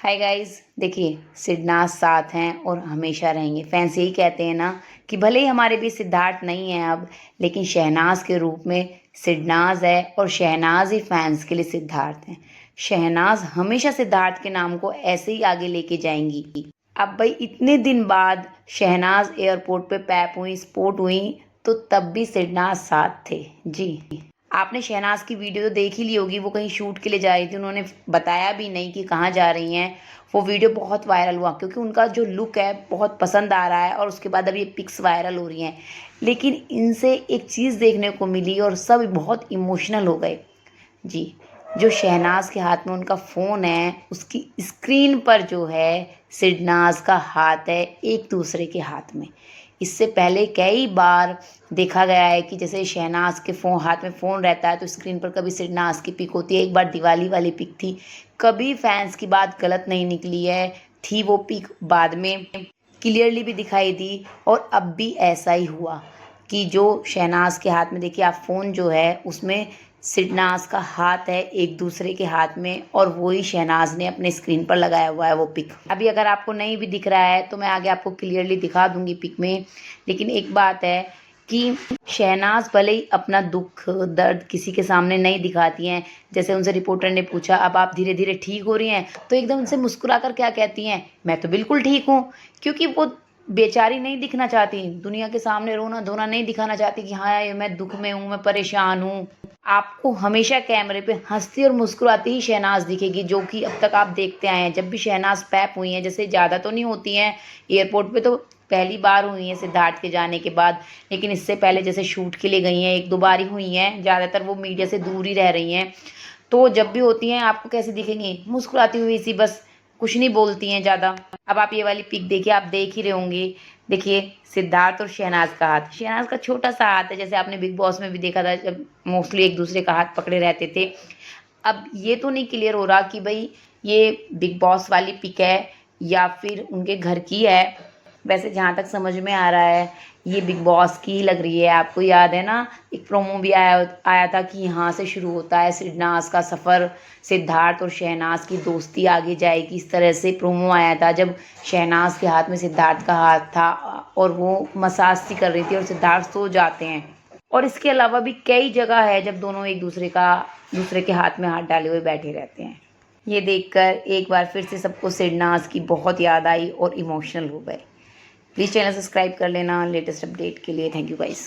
Hi guys, देखिए सिद्धनाथ साथ हैं और हमेशा रहेंगे। फैंस यही कहते हैं ना कि भले ही हमारे बीच सिद्धार्थ नहीं है अब, लेकिन शहनाज के रूप में सिद्धनाज है और शहनाज ही फैंस के लिए सिद्धार्थ हैं। शहनाज हमेशा सिद्धार्थ के नाम को ऐसे ही आगे लेके जाएंगी। अब भाई इतने दिन बाद शहनाज एयरपोर्ट पे पैप हुई, स्पॉट हुई, तो तब भी सिद्धनाज साथ थे जी। आपने शहनाज की वीडियो तो देख ही ली होगी। वो कहीं शूट के लिए जा रही थी, उन्होंने बताया भी नहीं कि कहाँ जा रही हैं। वो वीडियो बहुत वायरल हुआ क्योंकि उनका जो लुक है बहुत पसंद आ रहा है और उसके बाद अब ये पिक्स वायरल हो रही हैं। लेकिन इनसे एक चीज़ देखने को मिली और सब बहुत इमोशनल हो गए जी। जो शहनाज के हाथ में उनका फ़ोन है, उसकी स्क्रीन पर जो है सिडनाज का हाथ है एक दूसरे के हाथ में। इससे पहले कई बार देखा गया है कि जैसे शहनाज के हाथ में फ़ोन रहता है तो स्क्रीन पर कभी सिडनाज की पिक होती है। एक बार दिवाली वाली पिक थी। कभी फैंस की बात गलत नहीं निकली है, थी वो पिक बाद में क्लियरली भी दिखाई दी। और अब भी ऐसा ही हुआ कि जो शहनाज के हाथ में देखिए आप फ़ोन जो है उसमें सिडनाज का हाथ है एक दूसरे के हाथ में, और वही शहनाज ने अपने स्क्रीन पर लगाया हुआ है वो पिक। अभी अगर आपको नहीं भी दिख रहा है तो मैं आगे आपको क्लियरली दिखा दूंगी पिक में। लेकिन एक बात है कि शहनाज भले ही अपना दुख दर्द किसी के सामने नहीं दिखाती हैं। जैसे उनसे रिपोर्टर ने पूछा अब आप धीरे धीरे ठीक हो रही हैं, तो एकदम उनसे मुस्कुरा कर क्या कहती हैं, मैं तो बिल्कुल ठीक हूँ। क्योंकि वो बेचारी नहीं दिखना चाहती, दुनिया के सामने रोना धोना नहीं दिखाना चाहती कि हाँ ये मैं दुख में हूँ, मैं परेशान हूँ। आपको हमेशा कैमरे पे हंसती और मुस्कुराती ही शहनाज दिखेगी, जो कि अब तक आप देखते आए हैं। जब भी शहनाज पैप हुई हैं, जैसे ज़्यादा तो नहीं होती हैं एयरपोर्ट पे, तो पहली बार हुई हैं सिद्धार्थ के जाने के बाद। लेकिन इससे पहले जैसे शूट के लिए गई हैं एक दो बार ही हुई हैं, ज़्यादातर वो मीडिया से दूर ही रह रही हैं। तो जब भी होती हैं आपको कैसे दिखेंगी, मुस्कुराती हुई सी, बस कुछ नहीं बोलती हैं ज़्यादा। अब आप ये वाली पिक देखिए, आप देख ही रहे होंगे। देखिए सिद्धार्थ और शहनाज का हाथ, शहनाज का छोटा सा हाथ है, जैसे आपने बिग बॉस में भी देखा था जब मोस्टली एक दूसरे का हाथ पकड़े रहते थे। अब ये तो नहीं क्लियर हो रहा कि भाई ये बिग बॉस वाली पिक है या फिर उनके घर की है। वैसे जहाँ तक समझ में आ रहा है ये बिग बॉस की ही लग रही है। आपको याद है ना, एक प्रोमो भी आया आया था कि यहाँ से शुरू होता है सिडनाज का सफ़र, सिद्धार्थ और शहनाज की दोस्ती आगे जाएगी, इस तरह से प्रोमो आया था। जब शहनाज के हाथ में सिद्धार्थ का हाथ था और वो मसाज सी कर रही थी और सिद्धार्थ सो जाते हैं। और इसके अलावा भी कई जगह है जब दोनों एक दूसरे के हाथ में हाथ डाले हुए बैठे रहते हैं। ये देखकर एक बार फिर से सबको सिडनाज की बहुत याद आई और इमोशनल हो गए। प्लीज़ चैनल सब्सक्राइब कर लेना लेटेस्ट अपडेट के लिए। Thank you guys.